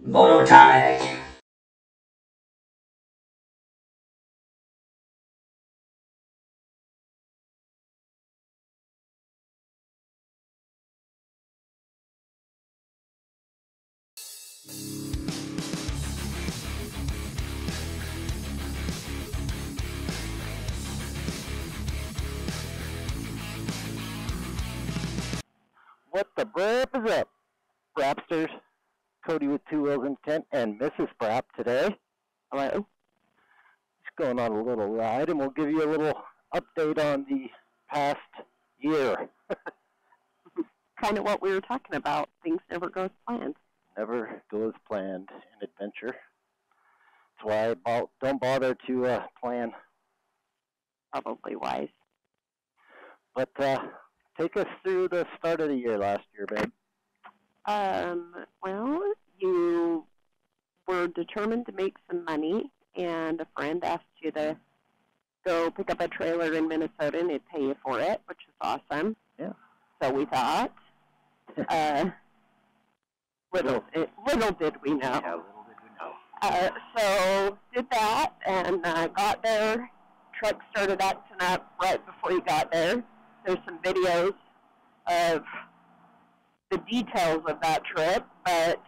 Moto tag. What the brap is up, Brapsters? Cody with Two Wheels in Tent and Mrs. Brap today. Hello. Just going on a little ride, and we'll give you a little update on the past year. Kind of what we were talking about. Things never go as planned. Never go as planned in adventure. That's why I don't bother to plan. Probably wise. But take us through the start of the year last year, babe. Well, you were determined to make some money, and a friend asked you to go pick up a trailer in Minnesota, and they'd pay you for it, which is awesome. Yeah. So we thought. Little did we know. Yeah, little did we know. So did that, and got there. Truck started acting up right before you got there. There's some videos of the details of that trip, but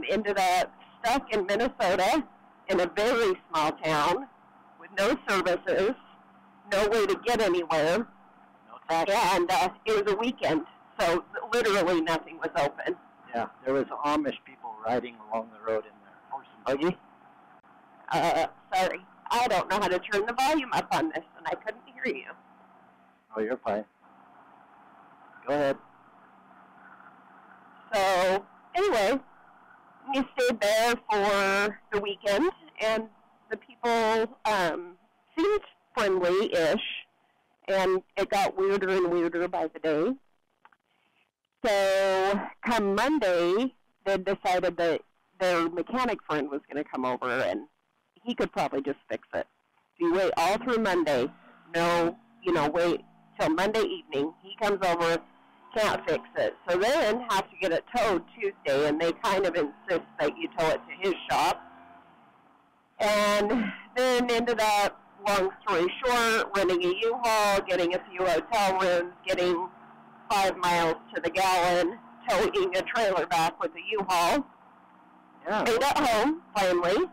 ended up stuck in Minnesota in a very small town with no services, no way to get anywhere, No taxi. and it was a weekend, so literally nothing was open. Yeah, there was Amish people riding along the road in their horse and buggy. Sorry, I don't know how to turn the volume up on this, and I couldn't hear you. Oh, you're fine. Go ahead. So, anyway, we stayed there for the weekend, and the people seemed friendly-ish, and it got weirder and weirder by the day. So, come Monday, they decided that their mechanic friend was going to come over, and he could probably just fix it. If you wait all through Monday, wait till Monday evening, he comes over, can't fix it. So then have to get it towed Tuesday, and they kind of insist that you tow it to his shop. And then ended up, long story short, renting a U-Haul, getting a few hotel rooms, getting 5 miles to the gallon, towing a trailer back with a U-Haul. Yeah. Stayed at home, finally.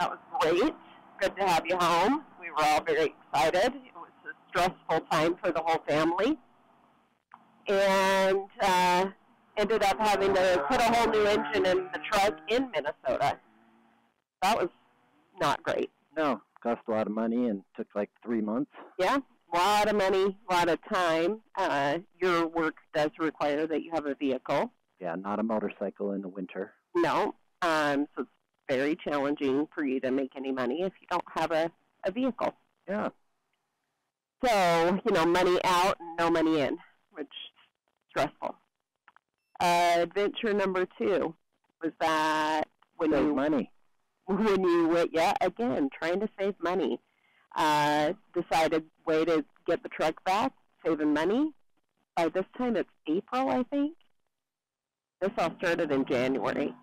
That was great. Good to have you home. We were all very excited. It was a stressful time for the whole family. And ended up having to put a whole new engine in the truck in Minnesota. That was not great. No, cost a lot of money and took like 3 months. Yeah, a lot of money, a lot of time. Your work does require that you have a vehicle. Yeah, not a motorcycle in the winter. No, so it's very challenging for you to make any money if you don't have a vehicle. Yeah. So, money out and no money in, which is stressful. Adventure number 2 was that when you went, again, trying to save money, decided way to get the truck back, saving money. By this time, it's April, I think. This all started in January.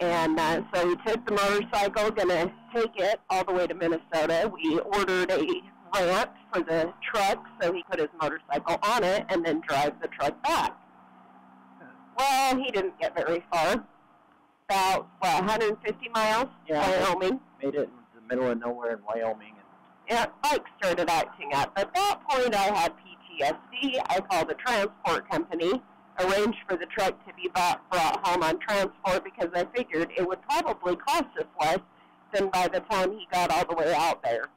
And so we took the motorcycle, going to take it all the way to Minnesota. We ordered a ramp for the truck so he put his motorcycle on it and then drive the truck back. Well, he didn't get very far. About, 150 miles, Wyoming. Made it in the middle of nowhere in Wyoming. Yeah, bike started acting up. At that point, I had PTSD. I called the transport company, arranged for the truck to be brought home on transport because I figured it would probably cost us less than by the time he got all the way out there.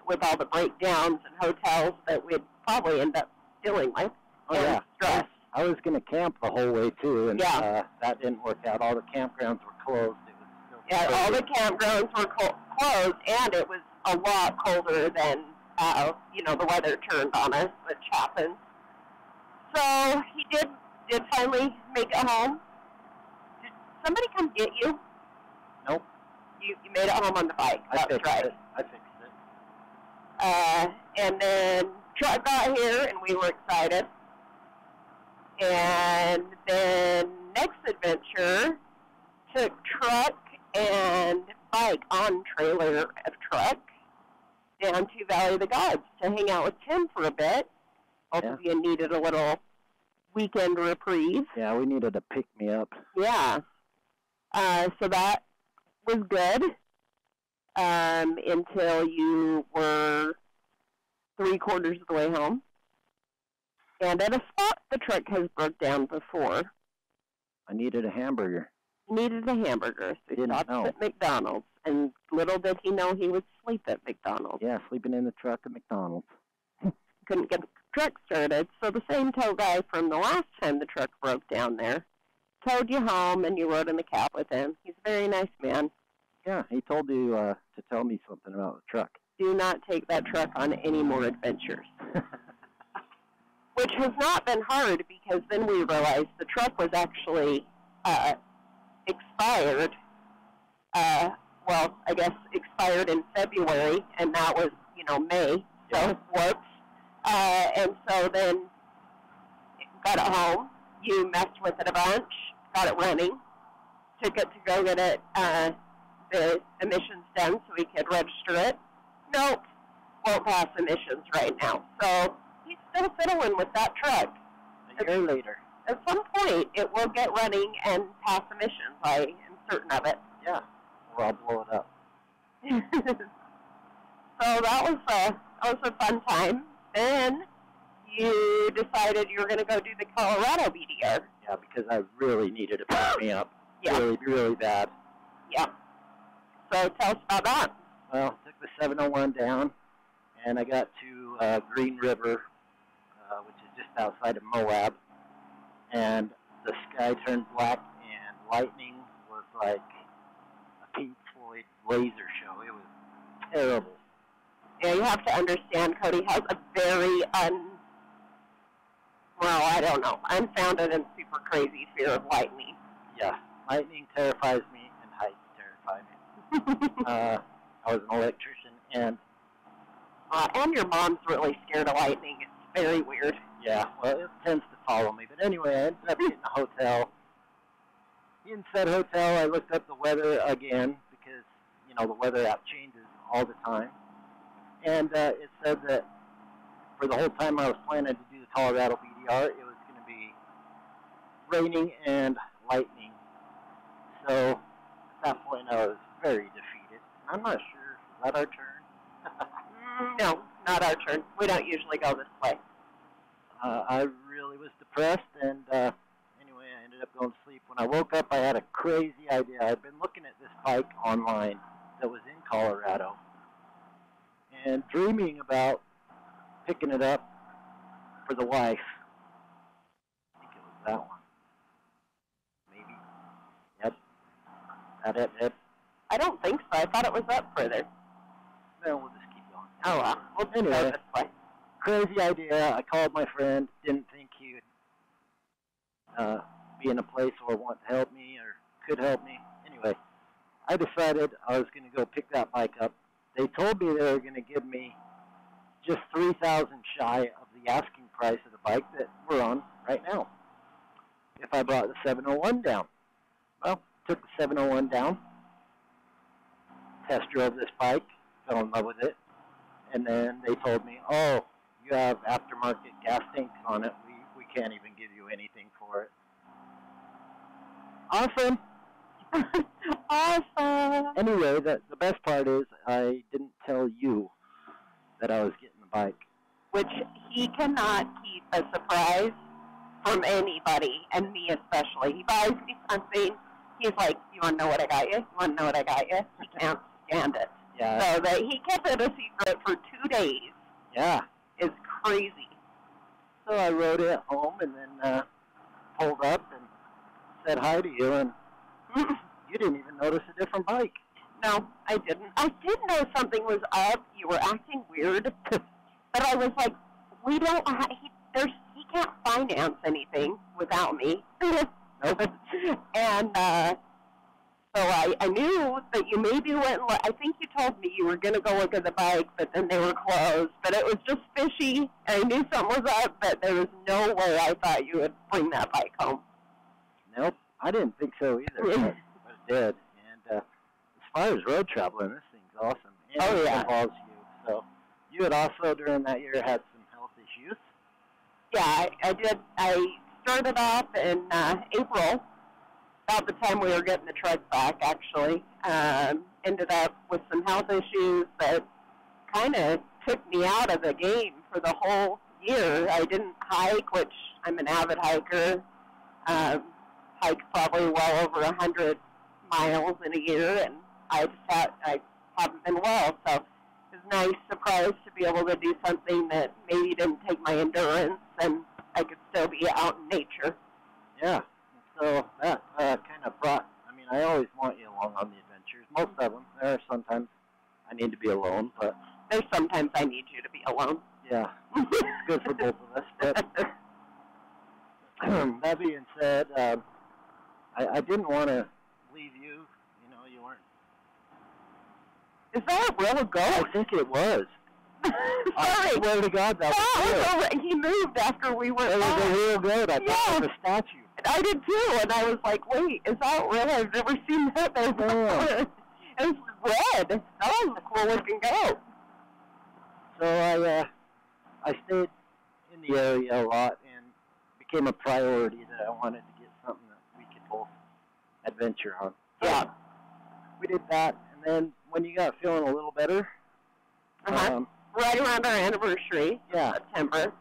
With all the breakdowns and hotels that we'd probably end up dealing with. Oh, yeah. Stress. I was going to camp the whole way, too, and Yeah. That didn't work out. All the campgrounds were closed. It was still Yeah, all the campgrounds were closed, and it was a lot colder than, the weather turned on us, which happens. So he did finally make it home. Did somebody come get you? Nope. You made it home on the bike. I fixed it. And then truck got here, and we were excited. And then next trailer of truck down to Valley of the Gods to hang out with Tim for a bit. Both of you needed a little weekend reprieve. Yeah, we needed a pick-me-up. Yeah. So that was good until you were 3/4 of the way home. And at a spot the truck has broke down before. I needed a hamburger. He needed a hamburger, so he stopped know. at McDonald's. And little did he know he would sleep at McDonald's. Yeah, sleeping in the truck at McDonald's. Couldn't get the truck started, so the same tow guy from the last time the truck broke down there towed you home, and you rode in the cab with him. He's a very nice man. Yeah, he told you to tell me something about the truck. Do not take that truck on any more adventures. Which has not been hard, because then we realized the truck was actually expired. Well, I guess expired in February, and that was, May. So, whoops. And so then got it home. You messed with it a bunch, got it running, took it to go get it, the emissions done so we could register it. Nope, won't pass emissions right now. So he's still fiddling with that truck. A year later. At some point, it will get running and pass emissions. I am certain of it. Yeah, or I'll blow it up. So that was a fun time. Then you decided you were going to go do the Colorado BDR. Yeah, because I really needed to pick me up. Yeah. Really, really bad. Yeah. So tell us about that. Well, took the 701 down, and I got to Green River, which is just outside of Moab, and the sky turned black, and lightning was like a Pink Floyd laser show. It was terrible. Yeah, you have to understand, Cody has a very unfounded and super crazy fear of lightning. Yeah, lightning terrifies me, and heights terrify me. I was an electrician, and your mom's really scared of lightning. It's very weird. Yeah, well, it tends to follow me. But anyway, I ended up getting a hotel. In said hotel, I looked up the weather again because, the weather app changes all the time. And it said that for the whole time I was planning to do the Colorado BDR, it was going to be raining and lightning. So at that point, I was very defeated. I'm not sure. Is that our turn? No, not our turn. We don't usually go this way. I really was depressed, and anyway, I ended up going to sleep. When I woke up, I had a crazy idea. I'd been looking at this bike online that was in Colorado and dreaming about picking it up for the wife. I think it was that one. Maybe. Yep. That it. I don't think so. I thought it was up further. Well, we'll just keep going. Oh, well. We'll just Anyway. go this way. Crazy idea. I called my friend. Didn't think he would be in a place or want to help me or could help me. Anyway, I decided I was going to go pick that bike up. They told me they were going to give me just $3,000 shy of the asking price of the bike that we're on right now if I brought the 701 down. Well, took the 701 down, test drove this bike, fell in love with it, and then they told me, oh, you have aftermarket gas tanks on it. We can't even give you anything for it. Awesome. Awesome. Anyway, the best part is I didn't tell you that I was getting the bike. Which he cannot keep a surprise from anybody, and me especially. He buys me something, he's like, you want to know what I got you? You want to know what I got you? He can't stand it. Yeah. So that he kept it a secret for 2 days. Yeah. Is crazy. So I rode it home and then pulled up and said hi to you, and you didn't even notice a different bike. No, I didn't. I did know something was up. You were acting weird. But I was like, he can't finance anything without me. Nope. And so I knew that you maybe went, I think you told me you were going to go look at the bike, but then they were closed. But it was just fishy. I knew something was up, but there was no way I thought you would bring that bike home. Nope, I didn't think so either, but it did. And as far as road traveling, this thing's awesome. And Oh, yeah. it involves you. So you had also, during that year, had some health issues. Yeah, I did. I started off in April, about the time we were getting the truck back, actually. Ended up with some health issues that kind of took me out of the game for the whole year. I didn't hike, which I'm an avid hiker. Hiked probably well over 100 miles in a year, and I haven't been well. So it was a nice surprise to be able to do something that maybe didn't take my endurance, and I could still be out in nature. Yeah. So that kind of brought, I mean, I always want you along on the adventures. Most of them. There are sometimes I need to be alone, but there's sometimes I need you to be alone. Yeah. It's good for both of us. But that being said, I didn't want to leave you. You know, you weren't. Is that a real ghost? I think it was. Sorry. I swear to God, that was real. He moved after we were. It was a real goat. I thought it was a statue. I did too, and I was like, wait, is that real? I've never seen that before. It was red. That was a cool looking goat. So I stayed in the area a lot, and it became a priority that I wanted to get something that we could both adventure on. Yeah. We did that, and then when you got feeling a little better, right around our anniversary, September.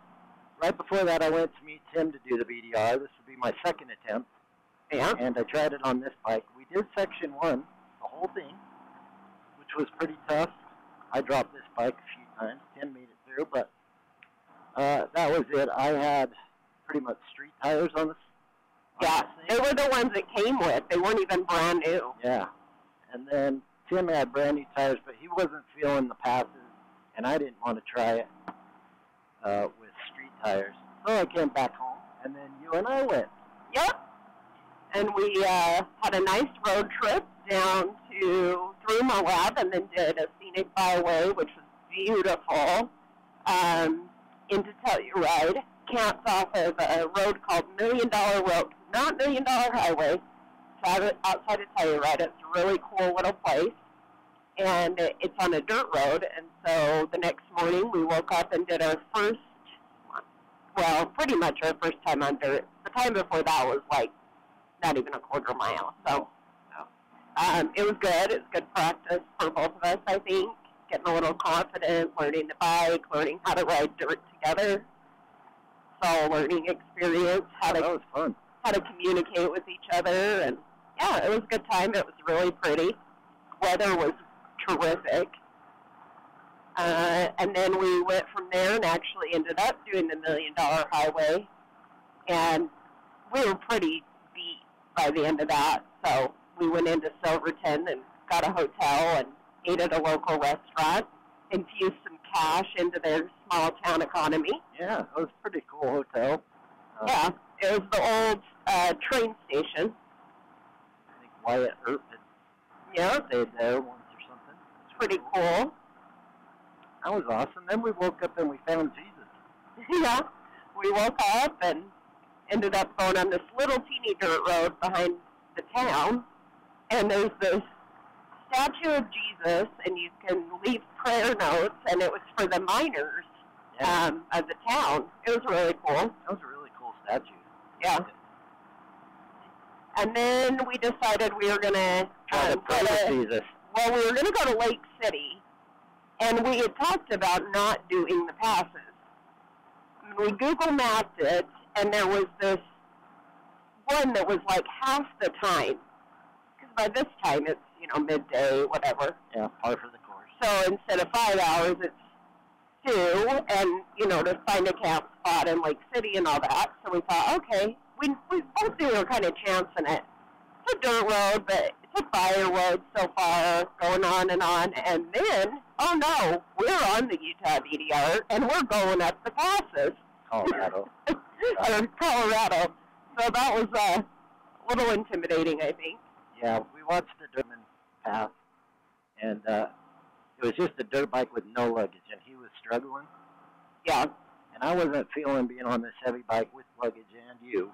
Right before that, I went to meet Tim to do the BDR. This would be my second attempt. Yeah. And I tried it on this bike. We did section 1, the whole thing, which was pretty tough. I dropped this bike a few times. Tim made it through, but that was it. I had pretty much street tires on this. Yeah, they were the ones that came with. They weren't even brand new. Yeah. And then Tim had brand new tires, but he wasn't feeling the passes, and I didn't want to try it with street tires. So I came back home, and then you and I went. Yep. And we had a nice road trip down through Moab, and then did a scenic byway, which was beautiful, into Telluride. Camped off of a road called $1 Million Road, not $1 Million Highway, outside of Telluride. It's a really cool little place, and it's on a dirt road. And so the next morning we woke up and did our first, well, pretty much our first time on dirt. The time before that was like not even a quarter mile. So it was good. It was good practice for both of us, I think. Getting a little confident, learning the bike, learning how to ride dirt together. So learning experience, that was fun. How to communicate with each other, and yeah, it was a good time. It was really pretty. Weather was terrific. And then we went from there and actually ended up doing the $1 Million Highway, and we were pretty beat by the end of that. So we went into Silverton and got a hotel and ate at a local restaurant, infused some cash into their small town economy. Yeah, it was a pretty cool hotel. Yeah, it was the old train station. I think Wyatt Earp had stayed there once or something. It's pretty cool. That was awesome. Then we woke up and we found Jesus. Yeah, we woke up and ended up going on this little teeny dirt road behind the town, and there's this statue of Jesus, and you can leave prayer notes, and it was for the miners of the town. It was really cool. That was a really cool statue. Yeah. And then we decided we were going to Jesus. Well, we were going to go to Lake City, and we had talked about not doing the passes. We Google mapped it, and there was this one that was like half the time. Because by this time, it's, midday, whatever. Yeah, par for the course. So instead of 5 hours, it's 2, and, to find a camp spot in Lake City and all that. So we thought, okay, we both knew we were kind of chancing it. It's a dirt road, but it's a fire road so far, going on. And then, oh no, we're on the Utah BDR, and we're going up the passes. Colorado. Colorado. So that was a little intimidating, I think. Yeah, we watched the Durban path, and it was just a dirt bike with no luggage, and he was struggling. Yeah. And I wasn't feeling being on this heavy bike with luggage and you,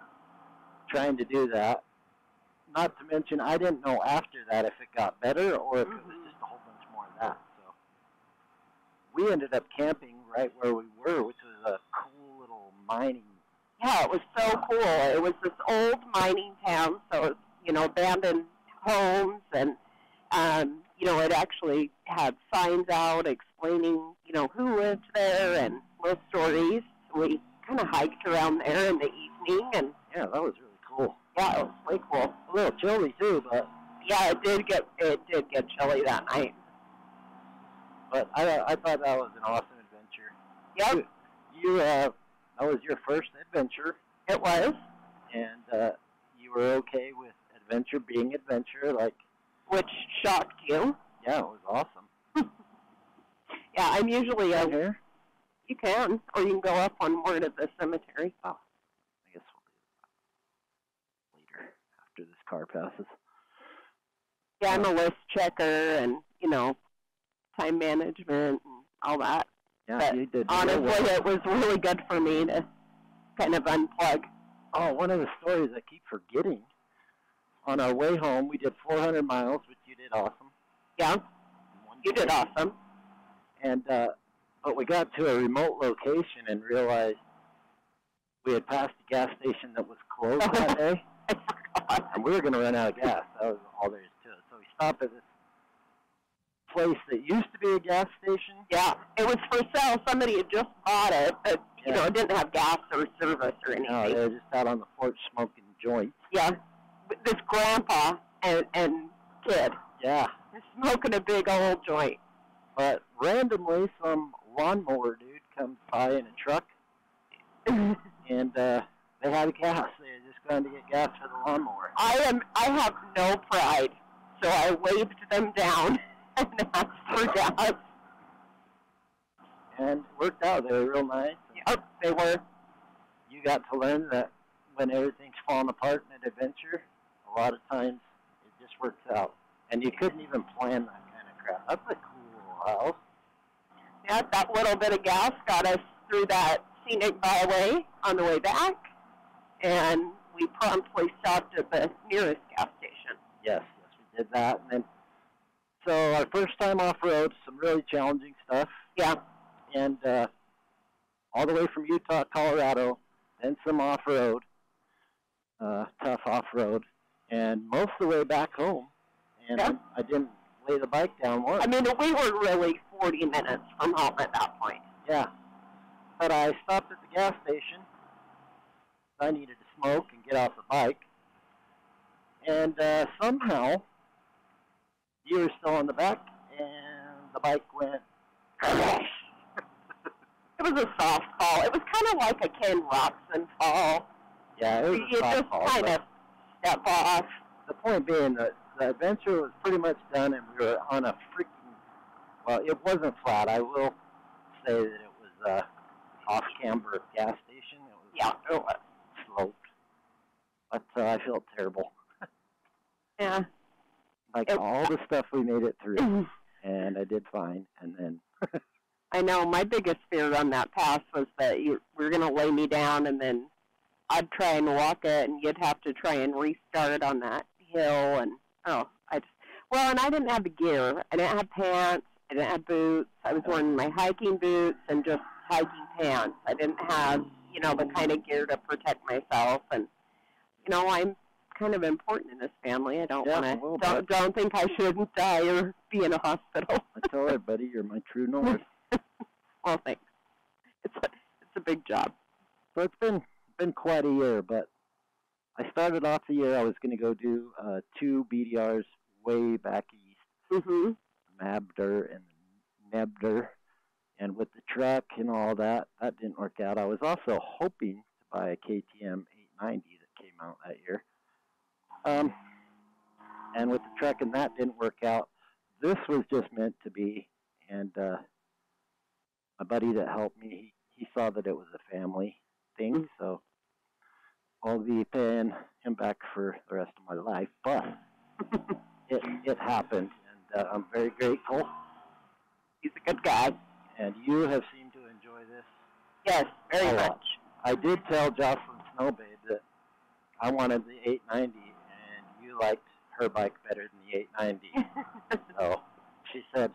trying to do that. Not to mention, I didn't know after that if it got better or if it was just a whole bunch more of that. we ended up camping right where we were, which was a cool little mining. Yeah, it was so cool. It was this old mining town, so it was, you know, abandoned homes, and you know, it actually had signs out explaining, you know, who lived there and little stories. We kind of hiked around there in the evening, and yeah, that was really cool. Yeah, it was really cool. A little chilly too, but yeah, it did get chilly that night. But I thought that was an awesome adventure. Yep. That was your first adventure. It was. And you were okay with adventure being adventure, like. Which shocked you. Yeah, it was awesome. Yeah, I'm usually here. You can, or you can go up one more to the cemetery. Oh, I guess we'll do that later after this car passes. Yeah, I'm a list checker, and you know, time management and all that. Yeah, but you did. Honestly, well. It was really good for me to kind of unplug. Oh, one of the stories I keep forgetting. On our way home, we did 400 miles, which you did awesome. Yeah, you did awesome. And but we got to a remote location and realized we had passed a gas station that was closed that day. And we were going to run out of gas. That was all there is to it. So we stopped at this place that used to be a gas station. Yeah, it was for sale. Somebody had just bought it, but you know, it didn't have gas or service or anything. No, they were just out on the porch smoking joints. Yeah, this grandpa and kid. Yeah. They're smoking a big old joint. But randomly, some lawnmower dude comes by in a truck, and they had gas. They had just gone to get gas for the lawnmower. I have no pride, so I waved them down and asked for gas. And it worked out. They were real nice. Yep, they were. You got to learn that when everything's falling apart in an adventure, a lot of times it just works out. And you couldn't even plan that kind of crap. That's a cool house. Yeah, that little bit of gas got us through that scenic byway on the way back, and we promptly stopped at the nearest gas station. Yes, we did that. And then, so our first time off-road, some really challenging stuff. Yeah. And all the way from Utah to Colorado, then some off-road, tough off-road, and most of the way back home. And yeah. I didn't lay the bike down once. I mean, we were really 40 minutes from home at that point. Yeah. But I stopped at the gas station. I needed to smoke and get off the bike. And somehow, you were still on the back, and the bike went crash. It was a soft fall. It was kind of like a Ken Roxon fall. Yeah, it was a soft fall. You just kind of step off. The point being that the adventure was pretty much done, and we were on a freaking, well, it wasn't flat. I will say that it was off-camber gas station. It was sloped. But I felt terrible. Yeah. Like all the stuff we made it through, and I did fine, and then... I know, my biggest fear on that pass was that you were going to lay me down, and then I'd try and walk it, and you'd have to try and restart on that hill, and and I didn't have the gear. I didn't have pants. I didn't have boots. I was wearing my hiking boots and just hiking pants. I didn't have, you know, the kind of gear to protect myself, and, you know, I'm kind of important in this family. I don't don't think I shouldn't die or be in a hospital. I tell everybody you're my true north. Well, thanks. It's a big job. So it's been quite a year, but I started off the year I was going to go do 2 BDRs way back east. Mm-hmm. Mabder and Nebder. And with the truck and all that, that didn't work out. I was also hoping to buy a KTM 890 that came out that year. And with the truck and that didn't work out. This was just meant to be. And my buddy that helped me, he saw that it was a family thing, so I'll be paying him back for the rest of my life. But it happened, and I'm very grateful. He's a good guy. And you have seemed to enjoy this. Yes, very much. I did tell Jocelyn Snowbabe that I wanted the 890, and you liked her bike better than the 890. So she said,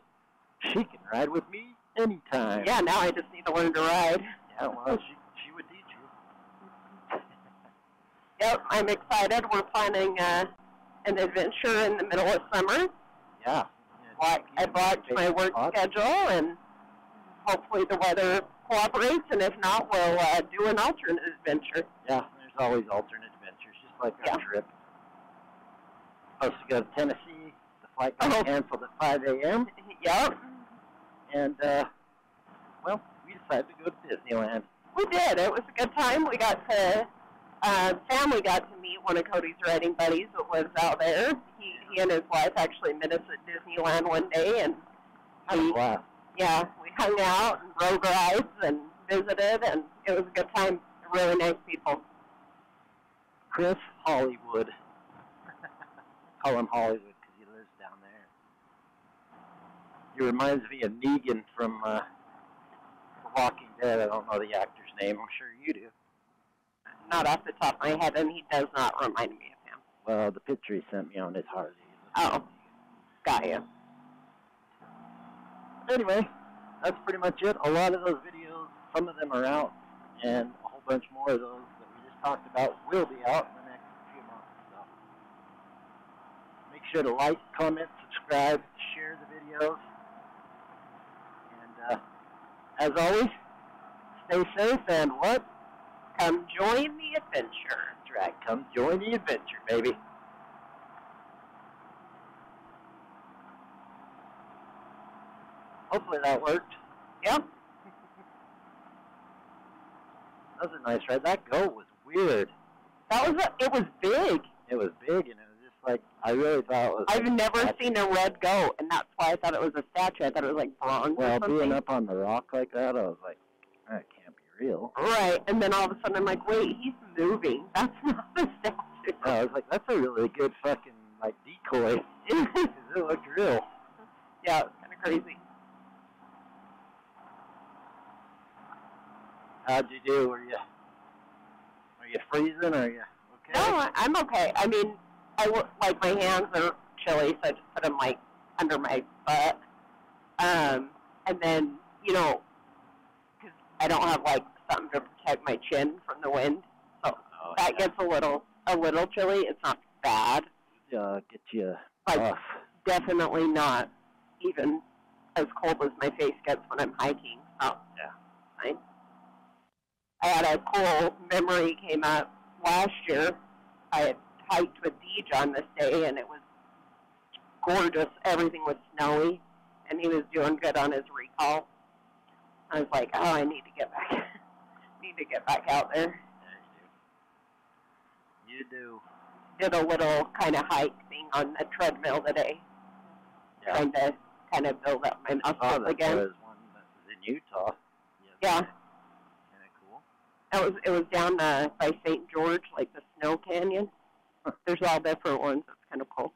she can ride with me, Anytime. Yeah, now I just need to learn to ride. Yeah, well, she would teach you. Yep, I'm excited. We're planning an adventure in the middle of summer. Yeah. I blocked my work schedule, and hopefully the weather cooperates, and if not, we'll do an alternate adventure. Yeah, there's always alternate adventures, just like our trip. Supposed to go to Tennessee. The flight got canceled at 5 a.m. Yep. And, well, we decided to go to Disneyland. We did. It was a good time. We got to, family got to meet one of Cody's riding buddies that lives out there. He and his wife actually met us at Disneyland one day, and we hung out and rode rides and visited, and it was a good time. Really nice people. Chris Hollywood. Call him Hollywood because he lives down there. He reminds me of Negan from The Walking Dead. I don't know the actor's name. I'm sure you do. Not off the top of my head, and he does not remind me of him. Well, the picture he sent me on his Harley. Oh, got you. Anyway, that's pretty much it. A lot of those videos, some of them are out, and a whole bunch more of those that we just talked about will be out in the next few months. So make sure to like, comment, subscribe, share the videos. And as always, stay safe and what? Come join the adventure. That's right. Come join the adventure, baby. Hopefully that worked. Yep. That was a nice ride. That goat was weird. It was big. It was big, and it was just like, I really thought it was... I've never seen a red goat, and that's why I thought it was a statue. I thought it was like bronze or something. Being up on the rock like that, I was like, that can't be real. Right, and then all of a sudden I'm like, wait, he's moving. That's not a statue. Yeah, I was like, that's a really good fucking, like, decoy. Because it looked real. Yeah, it was kind of crazy. How'd you do? Are you freezing, or are you okay? No, I'm okay. I mean, my hands are chilly, so I just put them, like, under my butt. And then, you know, because I don't have, like, something to protect my chin from the wind, so that gets a little chilly. It's not bad. Get you like, off. Definitely not even as cold as my face gets when I'm hiking. So, yeah. I had a cool memory came up last year. I had hiked with Deej on this day, and it was gorgeous. Everything was snowy, and he was doing good on his recall. I was like, oh, I need to get back out there. Yeah, you do. Did a little kind of hike thing on the treadmill today. Yeah. Trying to kind of build up my muscles again. There was one that was in Utah. Yeah. Kind of cool. It was down by St. George, like the Snow Canyon. There's all different ones. It's kind of cool.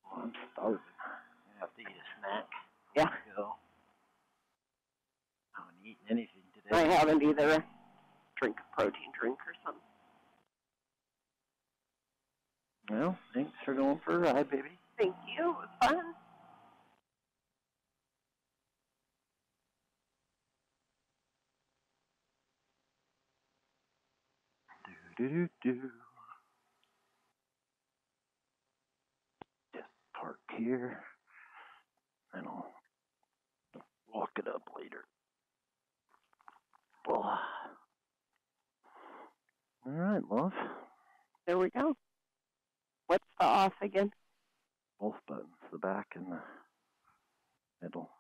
Well, I'm starving. I have to eat a snack. Yeah. Go. I haven't eaten anything today. I haven't either. Drink a protein drink or something. Well, thanks for going for a ride, baby. Thank you. It was fun. Do-do-do-do. Just park here, and I'll walk it up later. Oh. All right, love. There we go. What's the off again? Both buttons, the back and the middle.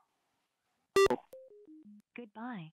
Goodbye.